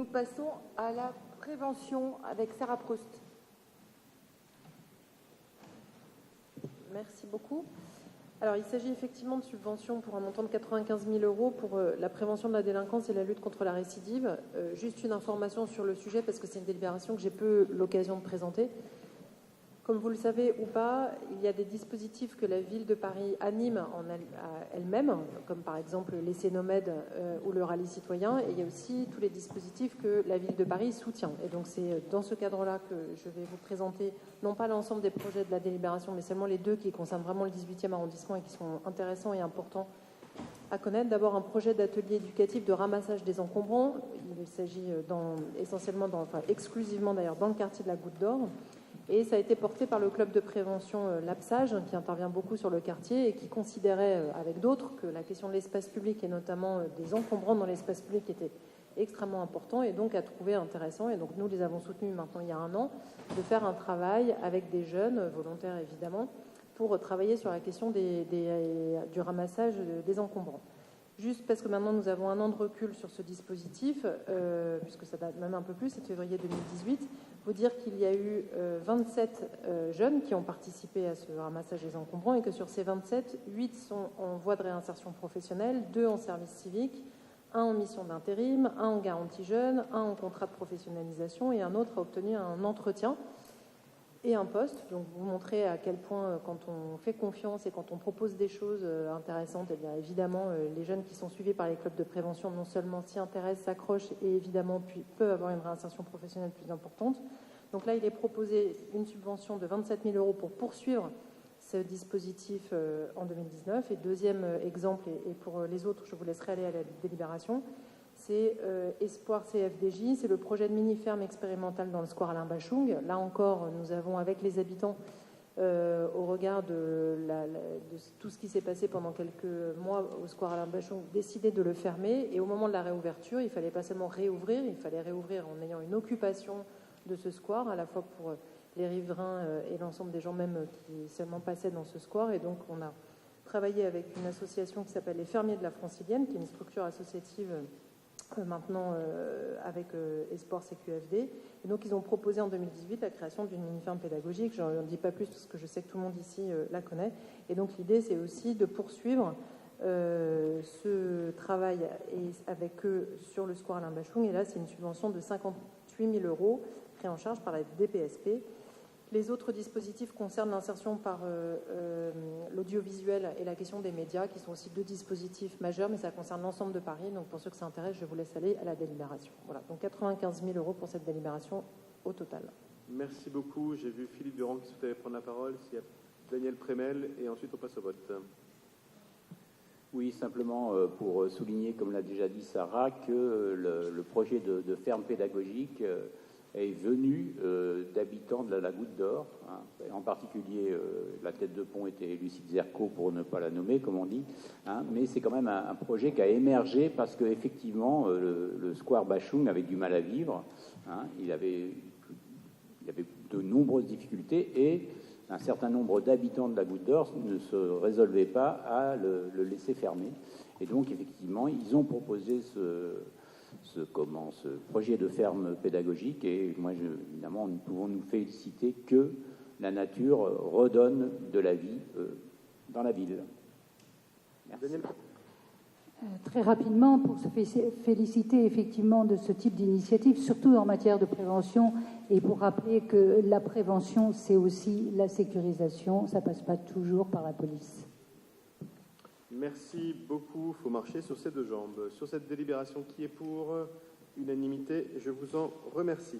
passons à la prévention avec Sarah Proust. Merci beaucoup. Alors, il s'agit effectivement de subventions pour un montant de 95 000 € pour la prévention de la délinquance et la lutte contre la récidive. Juste une information sur le sujet, parce que c'est une délibération que j'ai peu l'occasion de présenter. Comme vous le savez ou pas, il y a des dispositifs que la ville de Paris anime elle-même, comme par exemple les Cénomèdes ou le rallye citoyen, et il y a aussi tous les dispositifs que la ville de Paris soutient. Et donc c'est dans ce cadre-là que je vais vous présenter, non pas l'ensemble des projets de la délibération, mais seulement les deux qui concernent vraiment le 18e arrondissement et qui sont intéressants et importants à connaître. D'abord, un projet d'atelier éducatif de ramassage des encombrants. Il s'agit exclusivement d'ailleurs dans le quartier de la Goutte d'Or. Et ça a été porté par le club de prévention Lapsage, qui intervient beaucoup sur le quartier et qui considérait, avec d'autres, que la question de l'espace public et notamment des encombrants dans l'espace public était extrêmement important et donc a trouvé intéressant, et donc nous les avons soutenus maintenant il y a 1 an, de faire un travail avec des jeunes, volontaires évidemment, pour travailler sur la question du ramassage des encombrants. Juste parce que maintenant nous avons 1 an de recul sur ce dispositif, puisque ça date même un peu plus, c'est février 2018, vous dire qu'il y a eu 27 jeunes qui ont participé à ce ramassage des encombrants et que sur ces 27, 8 sont en voie de réinsertion professionnelle, 2 en service civique, 1 en mission d'intérim, 1 en garantie jeune, 1 en contrat de professionnalisation et un autre a obtenu un entretien et un poste. Donc vous montrez à quel point quand on fait confiance et quand on propose des choses intéressantes, eh bien évidemment les jeunes qui sont suivis par les clubs de prévention non seulement s'y intéressent, s'accrochent et évidemment peuvent avoir une réinsertion professionnelle plus importante. Donc là il est proposé une subvention de 27 000 € pour poursuivre ce dispositif en 2019. Et deuxième exemple, et pour les autres je vous laisserai aller à la délibération, c'est Espoir CFDJ, c'est le projet de mini-ferme expérimentale dans le square Alain Bachung. Là encore, nous avons, avec les habitants, au regard de tout ce qui s'est passé pendant quelques mois au square Alain Bachung, décidé de le fermer. Et au moment de la réouverture, il fallait pas seulement réouvrir, il fallait réouvrir en ayant une occupation de ce square, à la fois pour les riverains et l'ensemble des gens même qui seulement passaient dans ce square. Et donc, on a travaillé avec une association qui s'appelle les Fermiers de la Francilienne, qui est une structure associative maintenant avec Espoir CQFD. Et donc, ils ont proposé en 2018 la création d'une mini-ferme pédagogique. Je n'en dis pas plus parce que je sais que tout le monde ici la connaît. Et donc, l'idée, c'est aussi de poursuivre ce travail avec eux sur le square Alain Bachung. Et là, c'est une subvention de 58 000 € prise en charge par la DPSP. Les autres dispositifs concernent l'insertion par l'audiovisuel et la question des médias, qui sont aussi 2 dispositifs majeurs, mais ça concerne l'ensemble de Paris. Donc, pour ceux que ça intéresse, je vous laisse aller à la délibération. Voilà, donc 95 000 € pour cette délibération au total. Merci beaucoup. J'ai vu Philippe Durand qui souhaitait prendre la parole. S'il y a Daniel Prémel, et ensuite on passe au vote. Oui, simplement pour souligner, comme l'a déjà dit Sarah, que le projet de ferme pédagogique est venu d'habitants de la Goutte d'Or. Hein. En particulier, la tête de pont était Lucide Zerco, pour ne pas la nommer, comme on dit. Hein. Mais c'est quand même un projet qui a émergé parce qu'effectivement, le square Bachung avait du mal à vivre. Hein. Il avait de nombreuses difficultés et un certain nombre d'habitants de la Goutte d'Or ne se résolvaient pas à le laisser fermer. Et donc, effectivement, ils ont proposé ce projet de ferme pédagogique. Et moi, évidemment, nous pouvons nous féliciter que la nature redonne de la vie dans la ville. Merci. Très rapidement, pour se féliciter effectivement de ce type d'initiative, surtout en matière de prévention, et pour rappeler que la prévention, c'est aussi la sécurisation, ça ne passe pas toujours par la police. Merci beaucoup. Il faut marcher sur ses 2 jambes. Sur cette délibération qui est pour unanimité, je vous en remercie.